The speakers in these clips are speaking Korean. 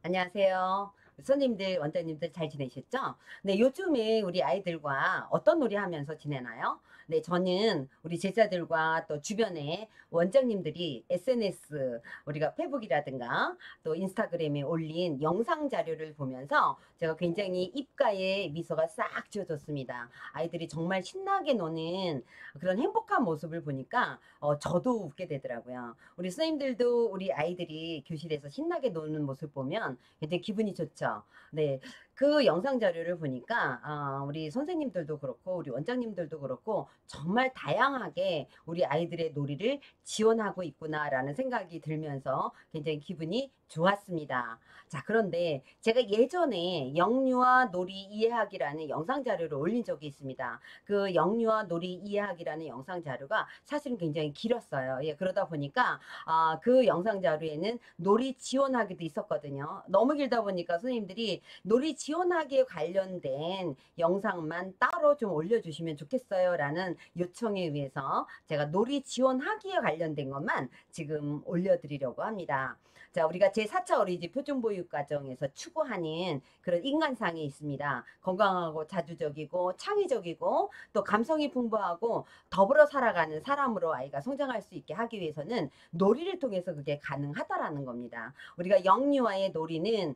안녕하세요. 손님들, 원장님들 잘 지내셨죠? 네, 요즘에 우리 아이들과 어떤 놀이 하면서 지내나요? 네, 저는 우리 제자들과 또 주변에 원장님들이 SNS, 우리가 페북이라든가 또 인스타그램에 올린 영상 자료를 보면서 제가 굉장히 입가에 미소가 싹 지어졌습니다. 아이들이 정말 신나게 노는 그런 행복한 모습을 보니까 저도 웃게 되더라고요. 우리 선생님들도 우리 아이들이 교실에서 신나게 노는 모습 보면 굉장히 기분이 좋죠. 네. 그 영상 자료를 보니까, 우리 선생님들도 그렇고, 우리 원장님들도 그렇고, 정말 다양하게 우리 아이들의 놀이를 지원하고 있구나라는 생각이 들면서 굉장히 기분이 좋았습니다. 자, 그런데 제가 예전에 영유아 놀이 이해하기라는 영상 자료를 올린 적이 있습니다. 그 영유아 놀이 이해하기라는 영상 자료가 사실은 굉장히 길었어요. 예, 그러다 보니까 그 영상 자료에는 놀이 지원하기도 있었거든요. 너무 길다 보니까 선생님들이 놀이 지원하기에 관련된 영상만 따로 좀 올려주시면 좋겠어요 라는 요청에 의해서 제가 놀이 지원하기에 관련된 것만 지금 올려드리려고 합니다. 자, 우리가 제4차 어린이집 표준보육과정에서 추구하는 그런 인간상이 있습니다. 건강하고 자주적이고 창의적이고 또 감성이 풍부하고 더불어 살아가는 사람으로 아이가 성장할 수 있게 하기 위해서는 놀이를 통해서 그게 가능하다라는 겁니다. 우리가 영유아의 놀이는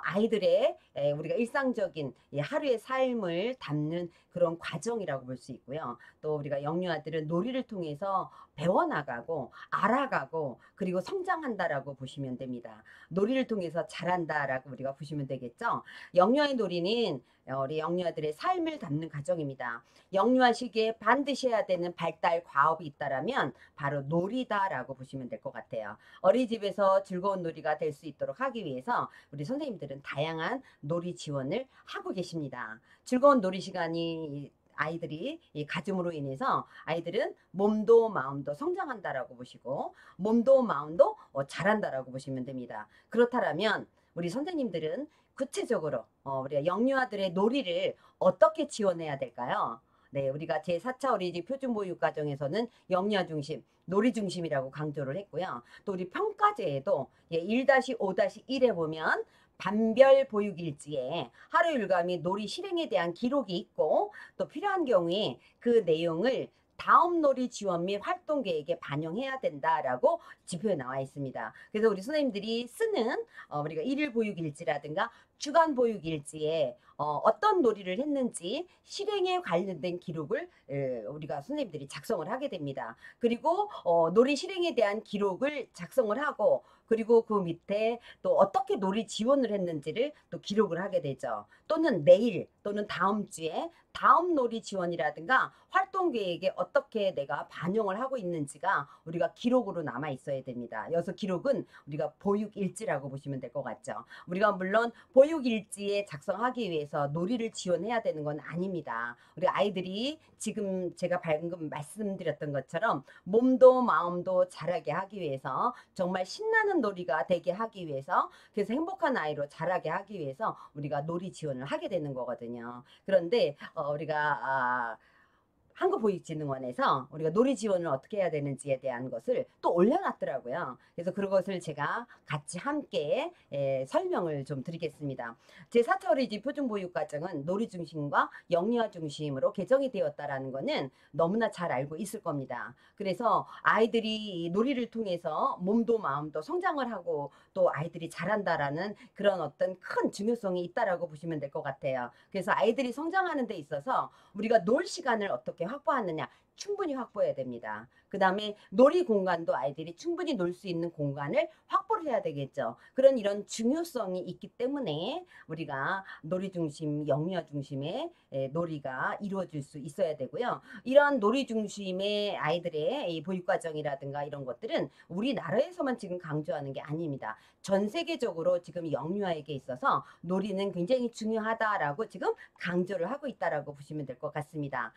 아이들의 우리가 일상적인 하루의 삶을 담는 그런 과정이라고 볼 수 있고요. 또 우리가 영유아들은 놀이를 통해서 배워나가고 알아가고 그리고 성장한다라고 보시면 됩니다. 놀이를 통해서 자란다라고 우리가 보시면 되겠죠. 영유아의 놀이는 우리 영유아들의 삶을 담는 과정입니다. 영유아 시기에 반드시 해야 되는 발달 과업이 있다라면 바로 놀이다라고 보시면 될 것 같아요. 어린이집에서 즐거운 놀이가 될 수 있도록 하기 위해서 우리 선생님들은 다양한 놀이 지원을 하고 계십니다. 즐거운 놀이 시간이 아이들이 가짐으로 인해서 아이들은 몸도 마음도 성장한다라고 보시고 몸도 마음도 자란다라고 보시면 됩니다. 그렇다면 우리 선생님들은 구체적으로 우리가 영유아들의 놀이를 어떻게 지원해야 될까요? 네, 우리가 제4차 어린이집 표준보육과정에서는 영유아 중심, 놀이 중심이라고 강조를 했고요. 또 우리 평가제에도 1-5-1에 보면 반별 보육 일지에 하루 일과및 놀이 실행에 대한 기록이 있고 또 필요한 경우에 그 내용을 다음 놀이 지원 및 활동 계획에 반영해야 된다라고 지표에 나와 있습니다. 그래서 우리 선생님들이 쓰는 우리가 일일 보육 일지라든가 주간 보육 일지에 어떤 놀이를 했는지 실행에 관련된 기록을 우리가 선생님들이 작성을 하게 됩니다. 그리고 놀이 실행에 대한 기록을 작성을 하고 그리고 그 밑에 또 어떻게 놀이 지원을 했는지를 또 기록을 하게 되죠. 또는 내일 또는 다음 주에 다음 놀이 지원이라든가 활동 계획에 어떻게 내가 반영을 하고 있는지가 우리가 기록으로 남아 있어야 됩니다. 여기서 기록은 우리가 보육 일지라고 보시면 될 것 같죠. 우리가 물론 보육 일지에 작성하기 위해서 놀이를 지원해야 되는 건 아닙니다. 우리 아이들이 지금 제가 방금 말씀드렸던 것처럼 몸도 마음도 자라게 하기 위해서 정말 신나는 놀이가 되게 하기 위해서 그래서 행복한 아이로 자라게 하기 위해서 우리가 놀이 지원을 하게 되는 거거든요. 그런데 우리가 한국보육진흥원에서 우리가 놀이 지원을 어떻게 해야 되는지에 대한 것을 또 올려놨더라고요. 그래서 그것을 제가 같이 함께 설명을 좀 드리겠습니다. 제4차 어린이집 표준보육과정은 놀이 중심과 영유아 중심으로 개정이 되었다라는 것은 너무나 잘 알고 있을 겁니다. 그래서 아이들이 놀이를 통해서 몸도 마음도 성장을 하고 또 아이들이 자란다라는 그런 어떤 큰 중요성이 있다라고 보시면 될 것 같아요. 그래서 아이들이 성장하는 데 있어서 우리가 놀 시간을 어떻게 확보하느냐 충분히 확보해야 됩니다. 그 다음에 놀이 공간도 아이들이 충분히 놀 수 있는 공간을 확보를 해야 되겠죠. 그런 이런 중요성이 있기 때문에 우리가 놀이 중심, 영유아 중심의 놀이가 이루어질 수 있어야 되고요. 이런 놀이 중심의 아이들의 이 보육과정이라든가 이런 것들은 우리나라에서만 지금 강조하는 게 아닙니다. 전 세계적으로 지금 영유아에게 있어서 놀이는 굉장히 중요하다라고 지금 강조를 하고 있다라고 보시면 될 것 같습니다.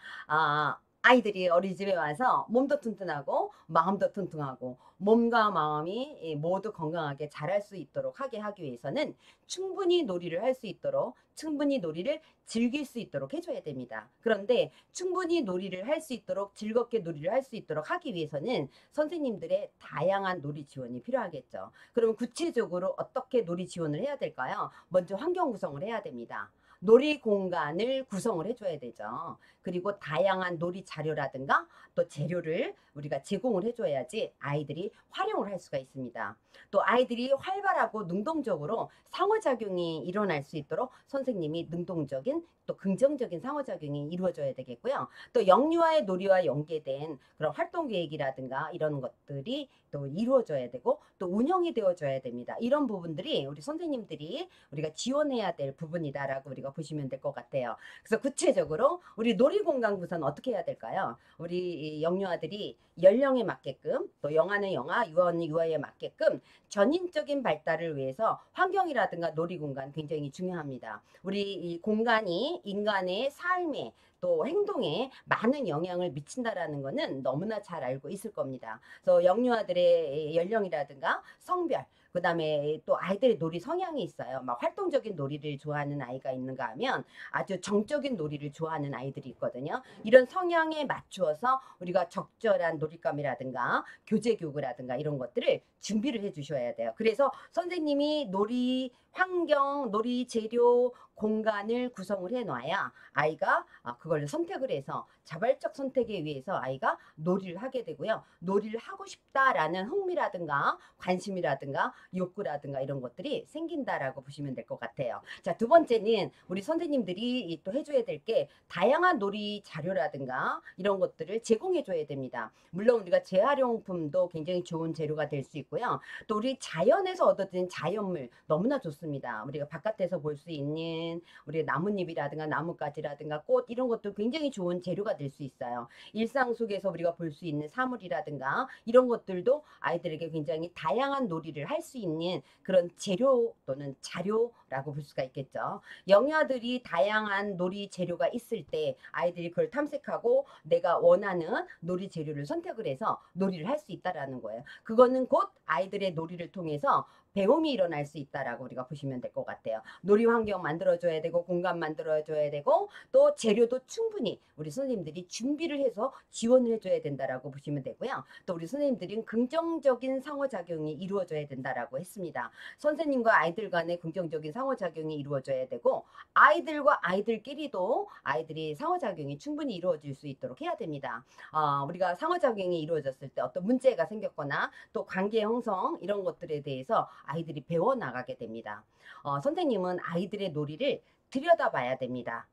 아이들이 어린이집에 와서 몸도 튼튼하고 마음도 튼튼하고 몸과 마음이 모두 건강하게 자랄 수 있도록 하기 위해서는 충분히 놀이를 할 수 있도록 충분히 놀이를 즐길 수 있도록 해줘야 됩니다. 그런데 충분히 놀이를 할 수 있도록 즐겁게 놀이를 할 수 있도록 하기 위해서는 선생님들의 다양한 놀이 지원이 필요하겠죠. 그럼 구체적으로 어떻게 놀이 지원을 해야 될까요? 먼저 환경 구성을 해야 됩니다. 놀이 공간을 구성을 해줘야 되죠. 그리고 다양한 놀이 자료라든가 또 재료를 우리가 제공을 해줘야지 아이들이 활용을 할 수가 있습니다. 또 아이들이 활발하고 능동적으로 상호작용이 일어날 수 있도록 선생님이 능동적인 또 긍정적인 상호작용이 이루어져야 되겠고요. 또 영유아의 놀이와 연계된 그런 활동 계획이라든가 이런 것들이 또 이루어져야 되고 또 운영이 되어져야 됩니다. 이런 부분들이 우리 선생님들이 우리가 지원해야 될 부분이다라고 우리가 보시면 될 것 같아요. 그래서 구체적으로 우리 놀이공간 구성은 어떻게 해야 될까요? 우리 영유아들이 연령에 맞게끔 또 영아는 영아, 유아는 유아에 맞게끔 전인적인 발달을 위해서 환경이라든가 놀이공간 굉장히 중요합니다. 우리 이 공간이 인간의 삶에 또 행동에 많은 영향을 미친다라는 것은 너무나 잘 알고 있을 겁니다. 그래서 영유아들의 연령이라든가 성별, 그 다음에 또 아이들의 놀이 성향이 있어요. 막 활동적인 놀이를 좋아하는 아이가 있는가 하면 아주 정적인 놀이를 좋아하는 아이들이 있거든요. 이런 성향에 맞추어서 우리가 적절한 놀잇감이라든가 교재교구라든가 이런 것들을 준비를 해 주셔야 돼요. 그래서 선생님이 놀이 환경, 놀이 재료, 공간을 구성을 해 놔야 아이가 그걸 선택을 해서 자발적 선택에 의해서 아이가 놀이를 하게 되고요. 놀이를 하고 싶다라는 흥미라든가 관심이라든가 욕구라든가 이런 것들이 생긴다라고 보시면 될 것 같아요. 자, 두 번째는 우리 선생님들이 또 해줘야 될 게 다양한 놀이 자료라든가 이런 것들을 제공해 줘야 됩니다. 물론 우리가 재활용품도 굉장히 좋은 재료가 될 수 있고요. 또 우리 자연에서 얻어진 자연물 너무나 좋습니다. 우리가 바깥에서 볼 수 있는 우리 나뭇잎이라든가 나뭇가지라든가 꽃 이런 것도 굉장히 좋은 재료가 될 수 있어요. 일상 속에서 우리가 볼 수 있는 사물이라든가 이런 것들도 아이들에게 굉장히 다양한 놀이를 할 수 있는 그런 재료 또는 자료라고 볼 수가 있겠죠. 영유아들이 다양한 놀이 재료가 있을 때 아이들이 그걸 탐색하고 내가 원하는 놀이 재료를 선택을 해서 놀이를 할 수 있다라는 거예요. 그거는 곧 아이들의 놀이를 통해서 배움이 일어날 수 있다라고 우리가 보시면 될 것 같아요. 놀이 환경 만들어줘야 되고 공간 만들어줘야 되고 또 재료도 충분히 우리 선생님들이 준비를 해서 지원을 해줘야 된다라고 보시면 되고요. 또 우리 선생님들은 긍정적인 상호작용이 이루어져야 된다라고 했습니다. 선생님과 아이들 간의 긍정적인 상호작용이 이루어져야 되고 아이들과 아이들끼리도 아이들이 상호작용이 충분히 이루어질 수 있도록 해야 됩니다. 우리가 상호작용이 이루어졌을 때 어떤 문제가 생겼거나 또 관계 형성 이런 것들에 대해서 아이들이 배워나가게 됩니다. 선생님은 아이들의 놀이를 들여다봐야 됩니다.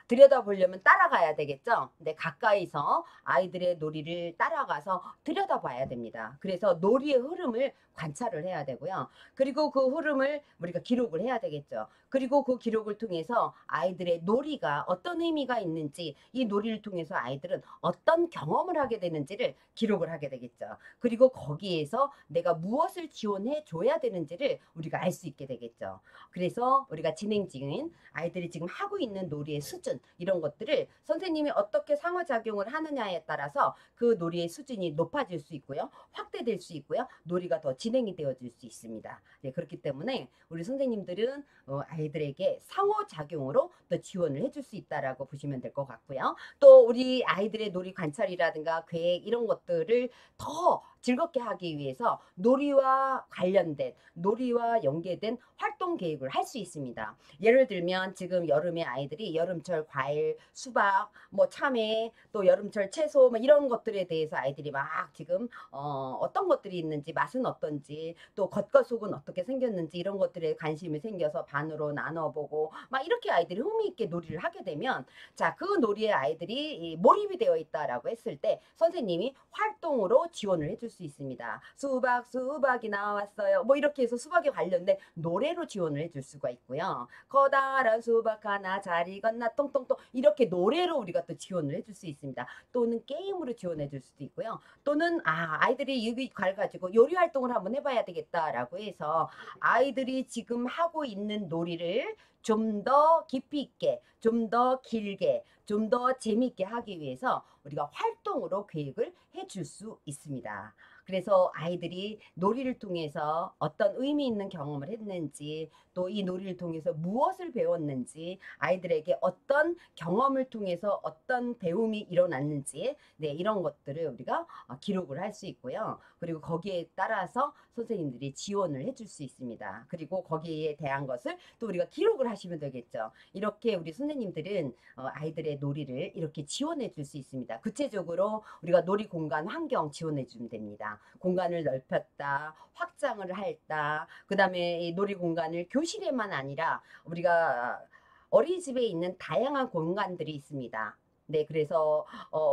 들여다보려면 따라가야 되겠죠. 근데 가까이서 아이들의 놀이를 따라가서 들여다봐야 됩니다. 그래서 놀이의 흐름을 관찰을 해야 되고요. 그리고 그 흐름을 우리가 기록을 해야 되겠죠. 그리고 그 기록을 통해서 아이들의 놀이가 어떤 의미가 있는지 이 놀이를 통해서 아이들은 어떤 경험을 하게 되는지를 기록을 하게 되겠죠. 그리고 거기에서 내가 무엇을 지원해 줘야 되는지를 우리가 알 수 있게 되겠죠. 그래서 우리가 진행 중인 아이들이 지금 하고 있는 놀이의 수준 이런 것들을 선생님이 어떻게 상호작용을 하느냐에 따라서 그 놀이의 수준이 높아질 수 있고요. 확대될 수 있고요. 놀이가 더 진행이 되어질 수 있습니다. 네, 그렇기 때문에 우리 선생님들은 아이들에게 상호작용으로 또 지원을 해줄 수 있다라고 보시면 될 것 같고요. 또 우리 아이들의 놀이 관찰이라든가 계획 이런 것들을 더 즐겁게 하기 위해서 놀이와 관련된 놀이와 연계된 활동 계획을 할 수 있습니다. 예를 들면 지금 여름에 아이들이 여름철 과일, 수박, 뭐 참외, 또 여름철 채소 뭐 이런 것들에 대해서 아이들이 막 지금 어떤 것들이 있는지 맛은 어떤지 또 겉과 속은 어떻게 생겼는지 이런 것들에 관심이 생겨서 반으로 나눠보고 막 이렇게 아이들이 흥미있게 놀이를 하게 되면 자, 그 놀이에 아이들이 몰입이 되어 있다라고 했을 때 선생님이 활동으로 지원을 해줄 수 있습니다. 수박이 나왔어요. 뭐 이렇게 해서 수박에 관련된 노래로 지원을 해줄 수가 있고요. 커다란 수박 하나 잘 익었나 똥똥똥 이렇게 노래로 우리가 또 지원을 해줄 수 있습니다. 또는 게임으로 지원해 줄 수도 있고요. 또는 아이들이 여기 가지고 요리 활동을 한번 해봐야 되겠다라고 해서 아이들이 지금 하고 있는 놀이를 좀 더 깊이 있게, 좀 더 길게, 좀 더 재미있게 하기 위해서 우리가 활동으로 계획을 해줄 수 있습니다. 그래서 아이들이 놀이를 통해서 어떤 의미 있는 경험을 했는지, 또 이 놀이를 통해서 무엇을 배웠는지, 아이들에게 어떤 경험을 통해서 어떤 배움이 일어났는지, 네, 이런 것들을 우리가 기록을 할 수 있고요. 그리고 거기에 따라서 선생님들이 지원을 해줄 수 있습니다. 그리고 거기에 대한 것을 또 우리가 기록을 하시면 되겠죠. 이렇게 우리 선생님들은 아이들의 놀이를 이렇게 지원해 줄 수 있습니다. 구체적으로 우리가 놀이 공간 환경 지원해 주면 됩니다. 공간을 넓혔다, 확장을 했다, 그 다음에 놀이 공간을 교실에만 아니라 우리가 어린이집에 있는 다양한 공간들이 있습니다. 네, 그래서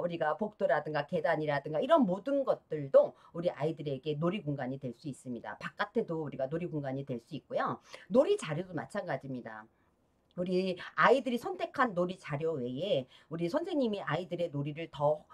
우리가 복도라든가 계단이라든가 이런 모든 것들도 우리 아이들에게 놀이 공간이 될 수 있습니다. 바깥에도 우리가 놀이 공간이 될 수 있고요. 놀이 자료도 마찬가지입니다. 우리 아이들이 선택한 놀이 자료 외에 우리 선생님이 아이들의 놀이를 더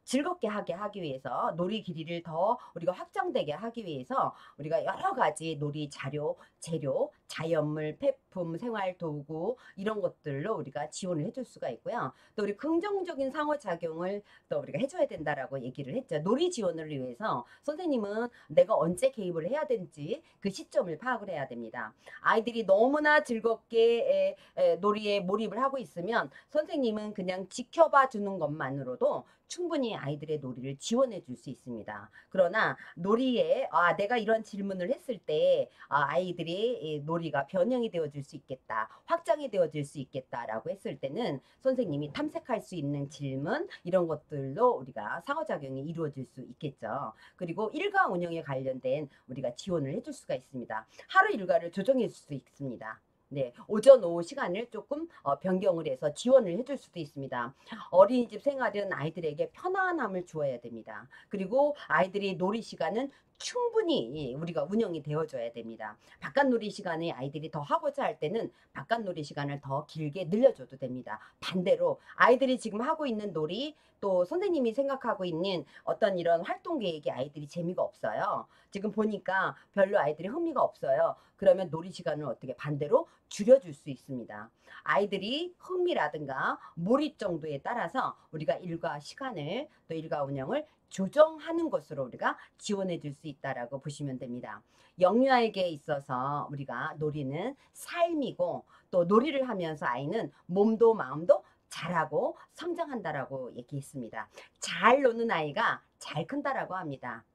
즐겁게 하기 위해서, 놀이 길이를 더 우리가 확장되게 하기 위해서 우리가 여러 가지 놀이 자료, 재료, 자연물, 폐품, 생활 도구 이런 것들로 우리가 지원을 해줄 수가 있고요. 또 우리 긍정적인 상호작용을 또 우리가 해줘야 된다라고 얘기를 했죠. 놀이 지원을 위해서 선생님은 내가 언제 개입을 해야 되는지 그 시점을 파악을 해야 됩니다. 아이들이 너무나 즐겁게 놀이에 몰입을 하고 있으면 선생님은 그냥 지켜봐 주는 것만으로도 충분히 아이들의 놀이를 지원해 줄 수 있습니다. 그러나 놀이에 내가 이런 질문을 했을 때 아이들이 놀이가 변형이 되어질 수 있겠다, 확장이 되어질 수 있겠다라고 했을 때는 선생님이 탐색할 수 있는 질문 이런 것들로 우리가 상호작용이 이루어질 수 있겠죠. 그리고 일과 운영에 관련된 우리가 지원을 해줄 수가 있습니다. 하루 일과를 조정해 줄 수 있습니다. 네, 오전, 오후 시간을 조금 변경을 해서 지원을 해줄 수도 있습니다. 어린이집 생활은 아이들에게 편안함을 주어야 됩니다. 그리고 아이들이 놀이 시간은 충분히 우리가 운영이 되어줘야 됩니다. 바깥 놀이 시간에 아이들이 더 하고자 할 때는 바깥 놀이 시간을 더 길게 늘려줘도 됩니다. 반대로 아이들이 지금 하고 있는 놀이, 또 선생님이 생각하고 있는 어떤 이런 활동 계획에 아이들이 재미가 없어요. 지금 보니까 별로 아이들이 흥미가 없어요. 그러면 놀이 시간을 어떻게 반대로 줄여줄 수 있습니다. 아이들이 흥미라든가 몰입 정도에 따라서 우리가 일과 시간을, 또 일과 운영을 조정하는 것으로 우리가 지원해 줄 수 있다라고 보시면 됩니다. 영유아에게 있어서 우리가 놀이는 삶이고, 또 놀이를 하면서 아이는 몸도 마음도 잘하고 성장한다라고 얘기했습니다. 잘 노는 아이가 잘 큰다라고 합니다.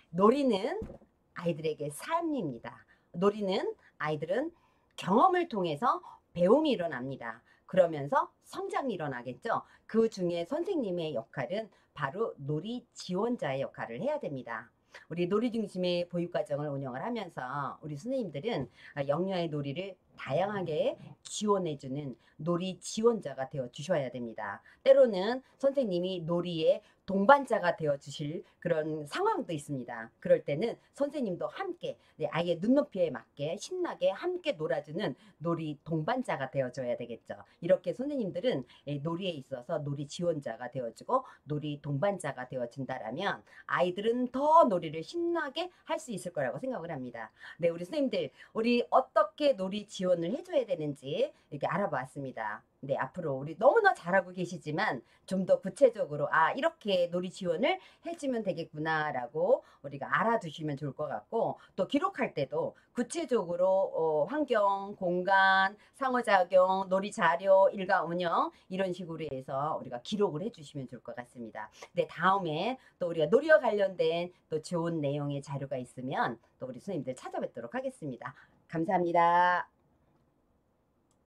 놀이는 아이들에게 삶입니다. 놀이는 아이들은 경험을 통해서 배움이 일어납니다. 그러면서 성장이 일어나겠죠. 그 중에 선생님의 역할은 바로 놀이 지원자의 역할을 해야 됩니다. 우리 놀이 중심의 보육과정을 운영을 하면서 우리 선생님들은 영유아의 놀이를 다양하게 지원해주는 놀이 지원자가 되어 주셔야 됩니다. 때로는 선생님이 놀이의 동반자가 되어 주실 그런 상황도 있습니다. 그럴 때는 선생님도 함께 아이의 눈높이에 맞게 신나게 함께 놀아주는 놀이 동반자가 되어줘야 되겠죠. 이렇게 선생님들은 놀이에 있어서 놀이 지원자가 되어주고 놀이 동반자가 되어준다라면 아이들은 더 놀이를 신나게 할 수 있을 거라고 생각을 합니다. 네, 우리 선생님들, 우리 어떻게 놀이 지원을 해줘야 되는지 이렇게 알아봤습니다. 네, 앞으로 우리 너무나 잘하고 계시지만 좀 더 구체적으로 이렇게 놀이 지원을 해주면 되겠구나라고 우리가 알아두시면 좋을 것 같고, 또 기록할 때도 구체적으로 환경, 공간, 상호작용, 놀이 자료, 일과 운영 이런 식으로 해서 우리가 기록을 해주시면 좋을 것 같습니다. 네, 다음에 또 우리가 놀이와 관련된 또 좋은 내용의 자료가 있으면 또 우리 선생님들 찾아뵙도록 하겠습니다. 감사합니다.